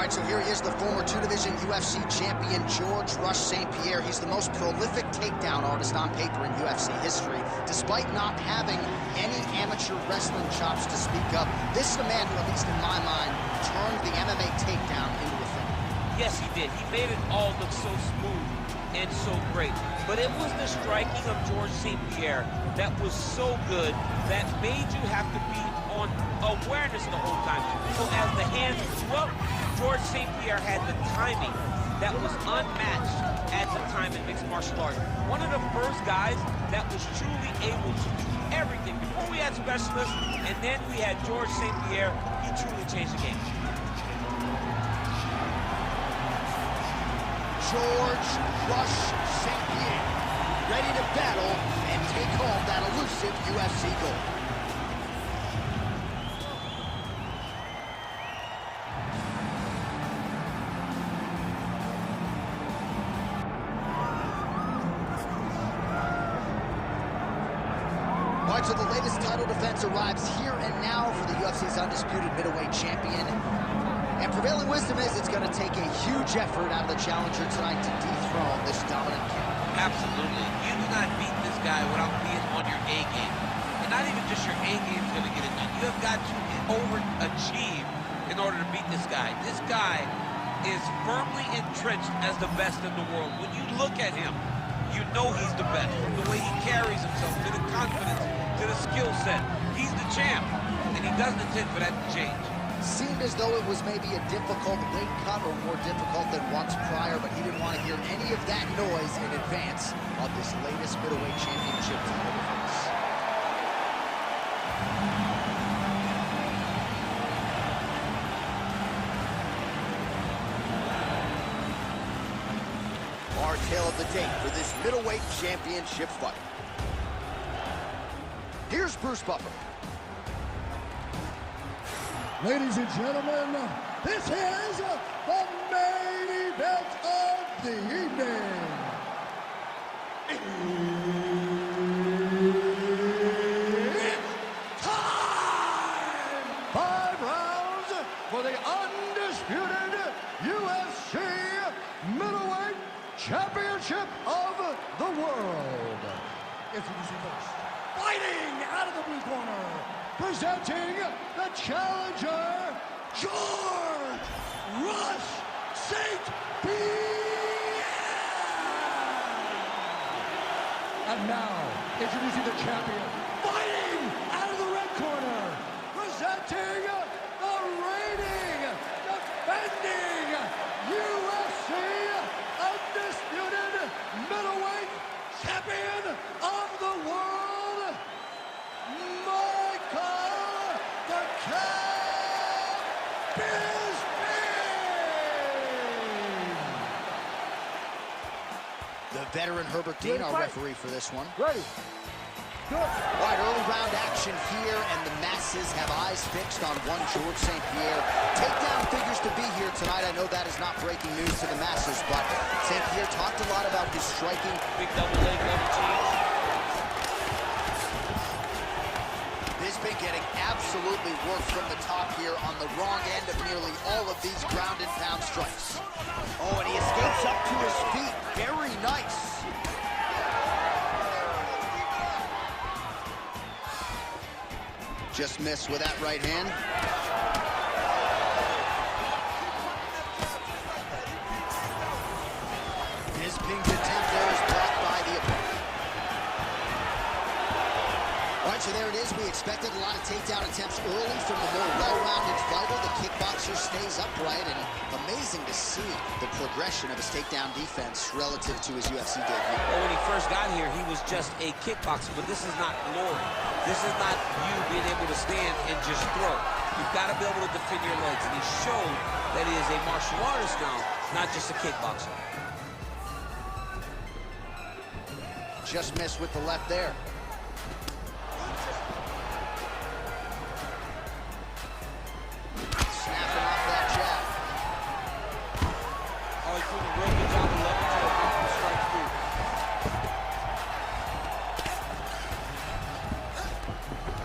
right, so here he is, the former two-division UFC champion, George Rush St. Pierre. He's the most prolific takedown artist on paper in UFC history. Despite not having any amateur wrestling chops to speak of, this is the man who, at least in my mind, turned the MMA takedown into a thing. Yes, he did. He made it all look so smooth and so great. But it was the striking of George St. Pierre that was so good that made you have to be on awareness the whole time. So as the hands flew up, George St. Pierre had the timing that was unmatched at the time in mixed martial arts. One of the first guys that was truly able to do everything. Before we had specialists, and then we had George St. Pierre, he truly changed the game. George Rush St. Pierre, ready to battle and take home that elusive UFC gold. All right, so the latest title defense arrives here and now for the UFC's undisputed middleweight champion. And prevailing wisdom is it's going to take a huge effort out of the challenger tonight to dethrone this dominant king. Absolutely. You do not beat this guy without being on your A game. And not even just your A game is going to get it done. You have got to overachieve in order to beat this guy. This guy is firmly entrenched as the best in the world. When you look at him, you know he's the best. From the way he carries himself, to the confidence, to the skill set. He's the champ, and he doesn't intend for that to change. Seemed as though it was maybe a difficult weight cut or more difficult than once prior, but he didn't want to hear any of that noise in advance of this latest middleweight championship title defense. Our tale of the tape for this middleweight championship fight. Here's Bruce Buffer. Ladies and gentlemen, this is the main event of the evening. It's time! 5 rounds for the undisputed UFC middleweight championship of the world. Introducing first, fighting out of the blue corner, presenting the challenger, George Rush St. Pierre. And now, introducing the champion, fighting out of the red corner, presenting the reigning, defending UFC undisputed middleweight champion of the world, The veteran Herbert Dean, our referee for this one. Ready. Good. All right, early round action here, and the masses have eyes fixed on one George St. Pierre. Takedown figures to be here tonight. I know that is not breaking news to the masses, but St. Pierre talked a lot about his striking. Big double leg, double change. Bisping getting absolutely worked from the top here on the wrong end of nearly all of these ground and pound strikes. Oh, and he escapes up to his feet. Very nice. Just missed with that right hand. Bisping's attempt there is blocked by the opponent. All right, so there it is. We expected a lot of takedown attempts early from the more well-rounded fighter. The kickboxer stays upright, and amazing to see the progression of his takedown defense relative to his UFC debut. Well, when he first got here, he was just a kickboxer, but this is not glory. This is not you being able to stand and just throw. You've got to be able to defend your legs, and he showed that he is a martial artist now, not just a kickboxer. Just missed with the left there. Snapping off that jab. Oh, he's doing a real good job of letting the strike through.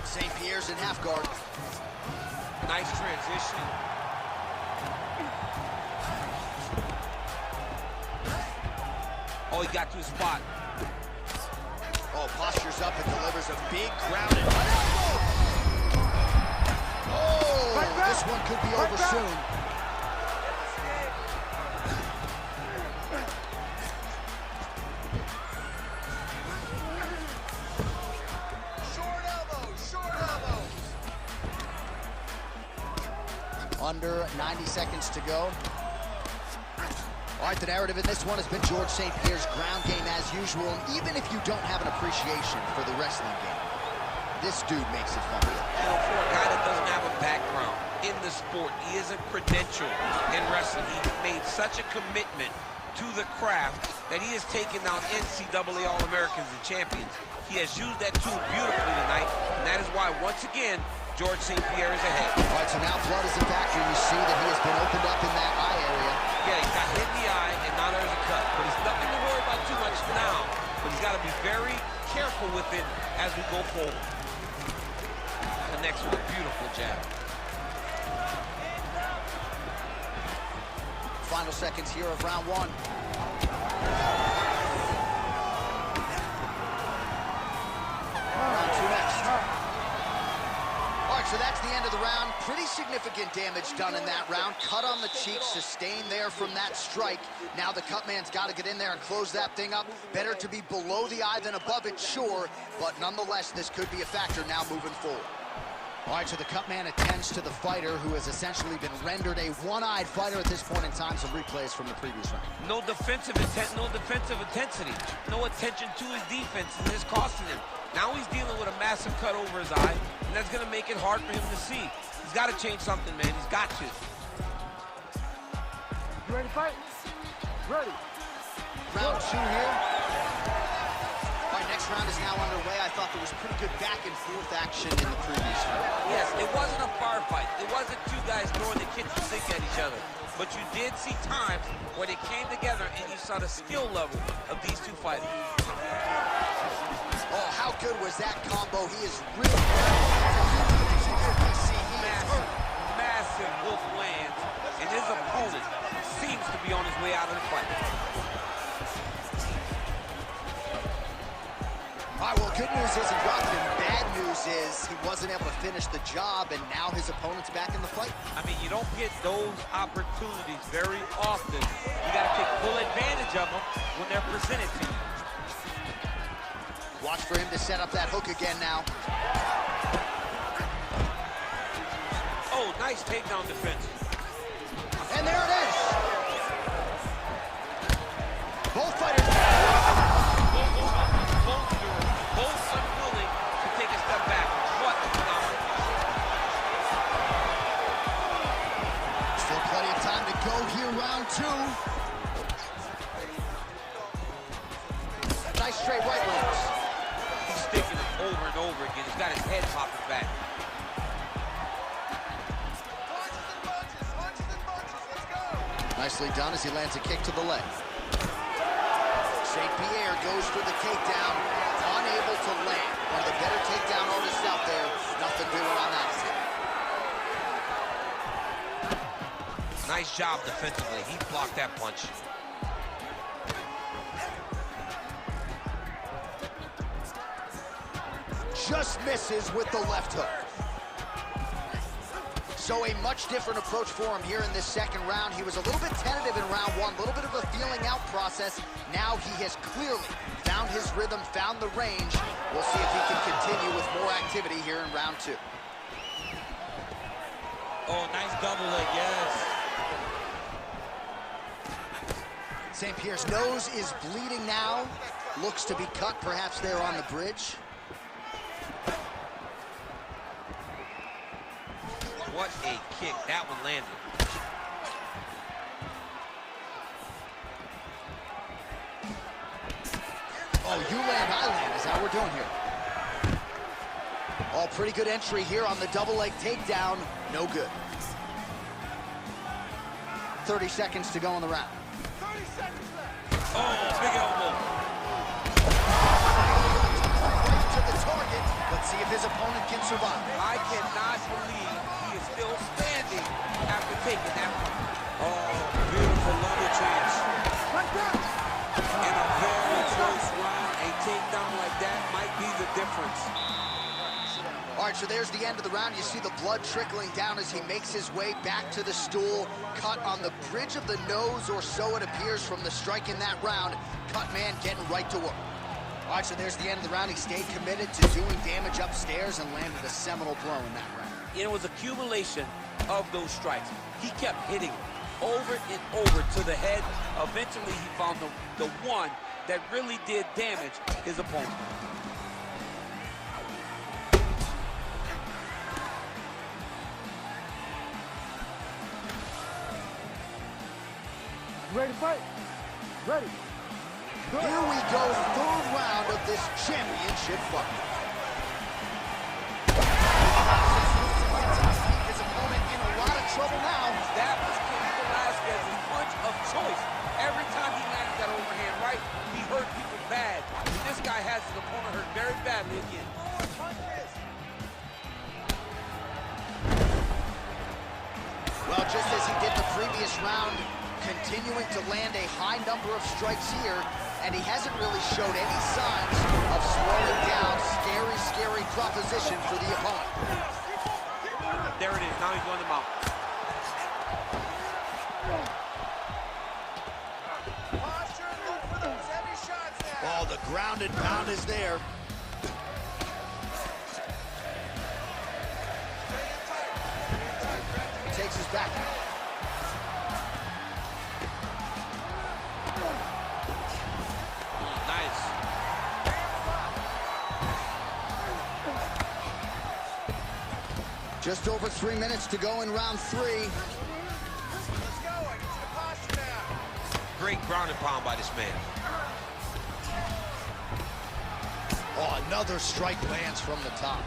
St. Pierre's in half guard. Nice transition. Oh, he got to his spot. Oh, postures up and delivers a big grounded elbow. Oh, this one could be over soon. Under 90 seconds to go. All right, the narrative in this one has been George St. Pierre's ground game as usual. And even if you don't have an appreciation for the wrestling game, this dude makes it fun. You know, for a guy that doesn't have a background in the sport, he isn't credentialed in wrestling. He made such a commitment to the craft that he has taken down NCAA All-Americans and champions. He has used that tool beautifully tonight, and that is why, once again, George St. Pierre is ahead. All right, so now blood is a factor. You see that he has been opened up in that eye area. Yeah, he got hit in the eye, and now there's a cut. But it's nothing to worry about too much now. But he's got to be very careful with it as we go forward. Connects with a beautiful jab. Final seconds here of round one. Round two next. All right, so that's the end of the round. Pretty significant damage done in that round. Cut on the cheek, sustained there from that strike. Now the cut man's got to get in there and close that thing up. Better to be below the eye than above it, sure. But nonetheless, this could be a factor now moving forward. All right, so the cut man attends to the fighter who has essentially been rendered a one-eyed fighter at this point in time. Some replays from the previous round. No defensive intent, no defensive intensity. No attention to his defense, and it's costing him. Now he's dealing with a massive cut over his eye, and that's going to make it hard for him to see. He's got to change something, man. He's got to. You ready to fight? Ready. Round two here. All right, next round is now underway. I thought there was pretty good back and forth action in the previous round. Yes, it wasn't a firefight. It wasn't two guys throwing the kitchen sink at each other. But you did see times where they came together and you saw the skill level of these two fighters. Oh, how good was that combo? He is really massive wolf lands, and his opponent seems to be on his way out of the fight. All right, well, good news is he dropped him. Bad news is he wasn't able to finish the job, and now his opponent's back in the fight. I mean, you don't get those opportunities very often. You got to take full advantage of them when they're presented to you. Watch for him to set up that hook again now. Oh, nice takedown defense. And there it is. Both fighters. Both unwilling to take a step back. What a phenomenon. Still plenty of time to go here, round two. Nice straight right lands. He's sticking him over and over again. He's got his head popping back. Nicely done as he lands a kick to the leg. St. Pierre goes for the takedown, unable to land. One of the better takedown artists out there. Nothing doing on that. Nice job defensively. He blocked that punch. Just misses with the left hook. So a much different approach for him here in this second round. He was a little bit tentative in round one, a little bit of a feeling out process. Now he has clearly found his rhythm, found the range. We'll see if he can continue with more activity here in round two. Oh, nice double leg, yes. St. Pierre's nose is bleeding now. Looks to be cut, perhaps there on the bridge. What a kick. That one landed. Oh, you land, I land is how we're doing here. Oh, pretty good entry here on the double leg takedown. No good. 30 seconds to go in the round. 30 seconds left. Oh, big elbow. Right to the target. Let's see if his opponent can survive. I cannot believe he is still standing after taking that one. Oh, beautiful lumber change. Right there. In a very right, so there's the end of the round. You see the blood trickling down as he makes his way back to the stool. Cut on the bridge of the nose, or so it appears from the strike in that round. Cut man getting right to work. All right, so there's the end of the round. He stayed committed to doing damage upstairs and landed a seminal blow in that round. It was accumulation of those strikes. He kept hitting over and over to the head. Eventually, he found the one that really did damage his opponent. Ready to fight? Ready. Good. Here we go, third round of this championship fight. His opponent in a lot of trouble now. That was Ken Velasquez's punch of choice. Every time he landed that overhand right, he hurt people bad. And this guy has his opponent hurt very badly again. Well, just as he did the previous round, continuing to land a high number of strikes here, and he hasn't really showed any signs of slowing down. Scary, scary proposition for the opponent. There it is. Now he's going to mount. Oh, the ground and pound is there. Takes his back. Nice. Just over 3 minutes to go in round 3. Great ground and pound by this man. Oh, another strike lands from the top.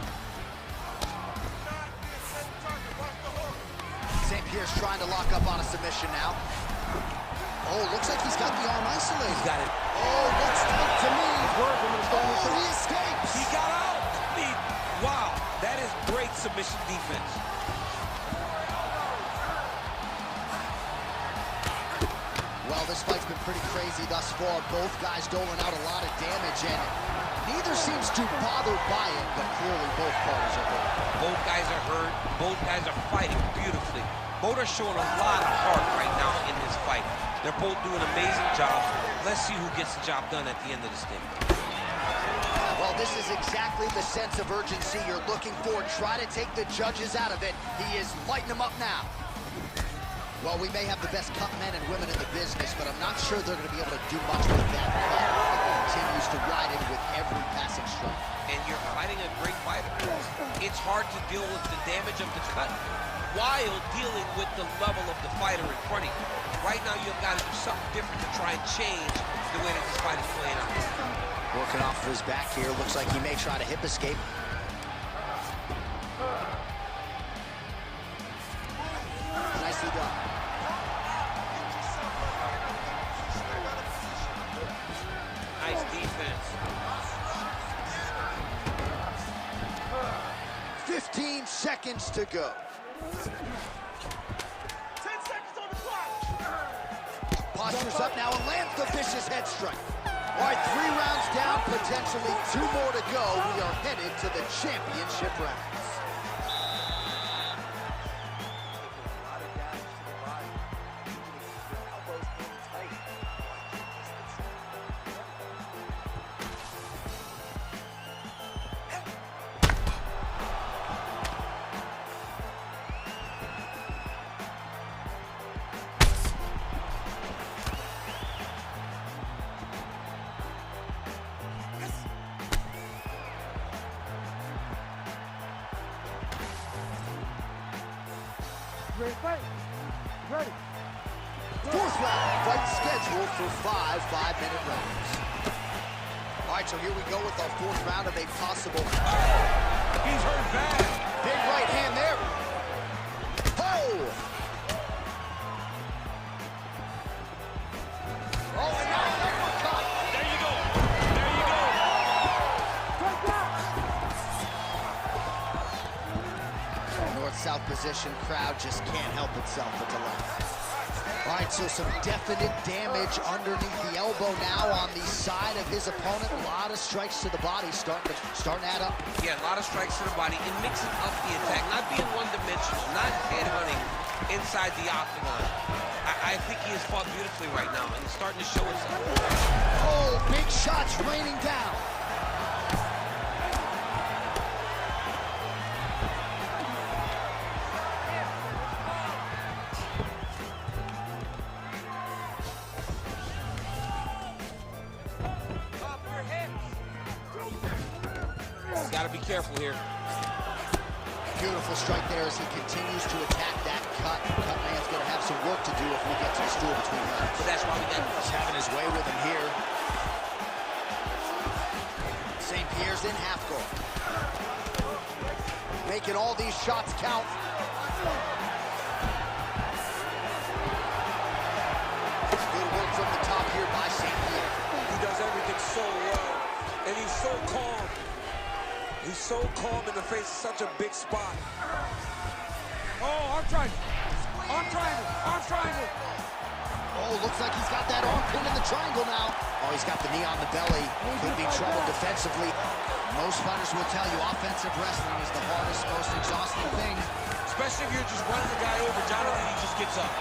St. Pierre's trying to lock up on a submission now. Oh, looks like he's got the arm isolated. He's got it. Oh, looks tough to me. Oh, he escapes. He got out. I mean, wow. That is great submission defense. Well, this fight's been pretty crazy thus far. Both guys doling out a lot of damage, and neither seems too bothered by it, but clearly both parties are hurt. Both guys are hurt. Both guys are fighting beautifully. Both are showing a lot of heart right now in this fight. They're both doing amazing jobs. Let's see who gets the job done at the end of this thing. Well, this is exactly the sense of urgency you're looking for. Try to take the judges out of it. He is lighting them up now. Well, we may have the best cut men and women in the business, but I'm not sure they're going to be able to do much with that cut. It continues to ride in with every passing strike. And you're fighting a great fighter. It's hard to deal with the damage of the cut while dealing with the level of the fighter in front of you. Right now, you've got to do something different to try and change the way that this fight is playing out. Working off of his back here. Looks like he may try to hip escape. Nicely done. Nice defense. 15 seconds to go. 10 seconds on the clock. Postures up now and lands the vicious head strike. All right, 3 rounds down, potentially 2 more to go. We are headed to the championship rounds. Ready to fight? Ready. 4th round, fight scheduled for 5 5-minute rounds. All right, so here we go with our 4th round of a possible... He's hurt bad. Big right hand there. Oh! Oh, and now an uppercut. There you go. There you go. Take that. North-south position crowd just can't help itself at the left. All right, so some definite damage underneath the elbow now on the side of his opponent. A lot of strikes to the body starting to add up. Yeah, a lot of strikes to the body and mixing up the attack, not being one-dimensional, not headhunting inside the octagon. I think he has fought beautifully right now, and he's starting to show himself. Oh, big shots raining down. Got to be careful here. Beautiful strike there as he continues to attack that cut. Cut man's going to have some work to do if we get to the stool between legs. But that's why we got He's having his way with him here. St. Pierre's in half guard. Making all these shots count. Good work from the top here by St. Pierre. He does everything so well, and he's so calm. He's so calm in the face of such a big spot. Oh, arm triangle. Arm triangle. Arm triangle. Oh, looks like he's got that arm pin in the triangle now. Oh, he's got the knee on the belly. Could be trouble defensively. Most fighters will tell you offensive wrestling is the hardest, most exhausting thing. Especially if you're just running the guy over. Jonathan, he just gets up.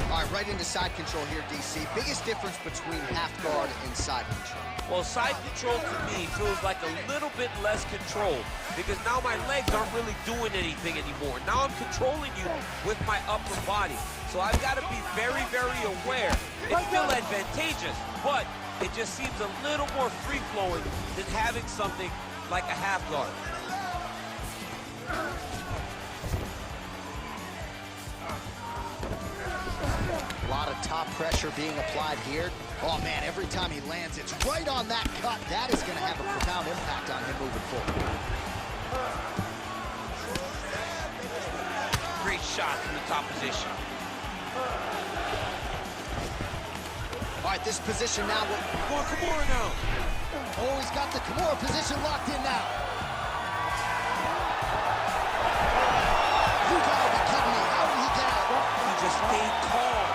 All right, right into side control here, DC. Biggest difference between half guard and side control. Well, side control to me feels like a little bit less control because now my legs aren't really doing anything anymore. Now I'm controlling you with my upper body. So I've got to be very, very aware. It's still advantageous, but it just seems a little more free-flowing than having something like a half guard. A lot of top pressure being applied here. Oh, man, every time he lands, it's right on that cut. That is going to have a profound impact on him moving forward. Great shot from the top position. All right, this position now. Go on, Kimura now. Oh, he's got the Kimura position locked in now. You gotta be kidding me. How did he get out? He just stayed calm.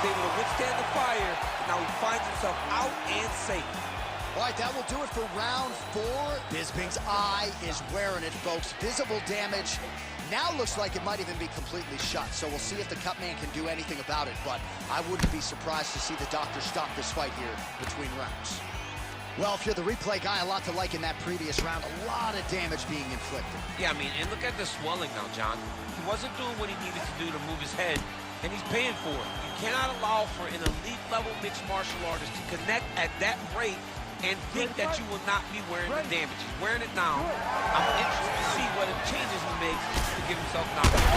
He's able to withstand the fire, and now he finds himself out and safe. All right, that will do it for round 4. Bisping's eye is wearing it, folks. Visible damage. Now looks like it might even be completely shut, so we'll see if the cut man can do anything about it, but I wouldn't be surprised to see the doctor stop this fight here between rounds. Well, if you're the replay guy, a lot to like in that previous round. A lot of damage being inflicted. Yeah, I mean, and look at the swelling now, John. He wasn't doing what he needed to do to move his head, and he's paying for it. You cannot allow for an elite-level mixed martial artist to connect at that rate and think that you will not be wearing the damage. He's wearing it now. I'm interested to see what changes he makes to get himself knocked out.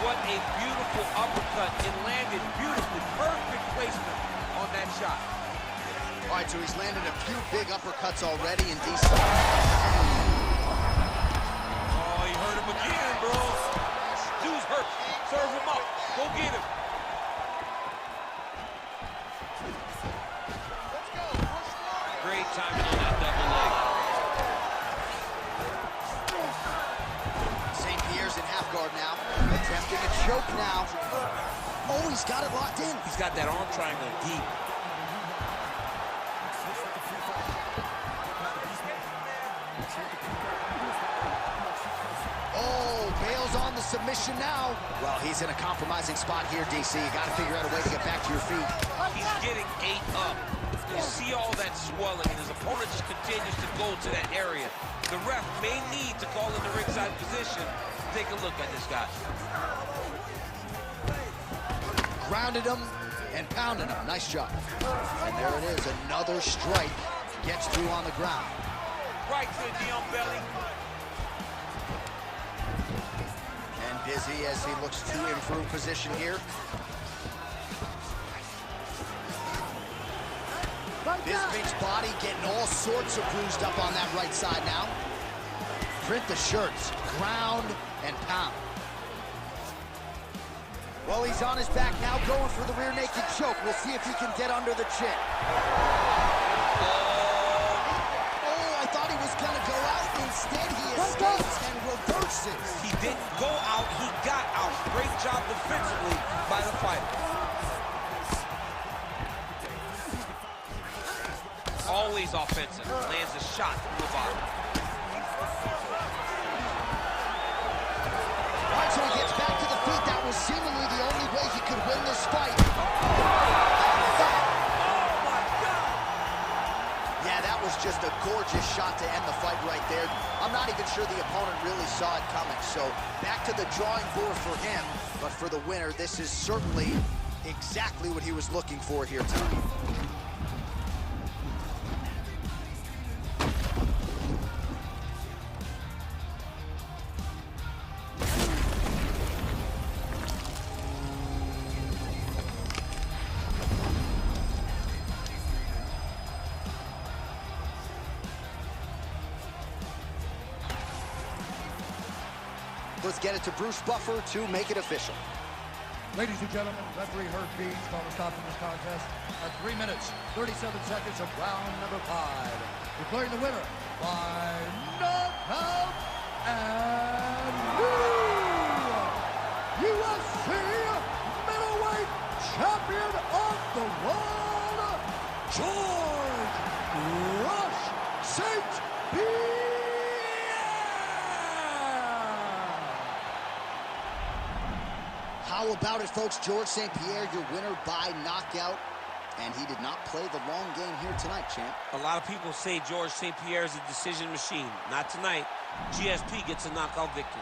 What a beautiful uppercut. It landed beautifully. Perfect placement on that shot. All right, so he's landed a few big uppercuts already in DC. Oh, he hurt him again, bro. Dude's hurt. Serve him up. Go get him. Great timing on that double leg. St. Pierre's in half guard now. Attempting a choke now. Oh, he's got it locked in. He's got that arm triangle deep. Oh, bails on the submission now. Well, he's in a compromising spot here, DC. You got to figure out a way to get back to your feet. He's getting ate up. You see all that swelling, and his opponent just continues to go to that area. The ref may need to call in the ringside position. Take a look at this guy. Grounded him and pounded him. Nice job. And there it is. Another strike. Gets through on the ground. Right to the Dion belly. And busy as he looks to improve position here. Bisping's body getting all sorts of bruised up on that right side now. Print the shirts. Ground and pound. Well, he's on his back now, going for the rear naked choke. We'll see if he can get under the chin. Oh, I thought he was gonna go out instead. loses. He didn't go out, he got out. Great job defensively by the fighter. Always offensive. Lands a shot from the bottom. All right, so he gets back to the feet. That was seemingly the only way he could win this fight. Yeah, that was just a gorgeous shot to end the fight right there. I'm not even sure the opponent really saw it coming. So back to the drawing board for him. But for the winner, this is certainly exactly what he was looking for here tonight. Let's get it to Bruce Buffer to make it official. Ladies and gentlemen, referee Herb Dean's called a stop to this contest at 3 minutes, 37 seconds of round number 5. Declaring the winner by knockout and new UFC middleweight champion of the world, George Rush St. Pierre. How about it, folks? George St. Pierre, your winner by knockout. And he did not play the long game here tonight, champ. A lot of people say George St. Pierre is a decision machine. Not tonight. GSP gets a knockout victory.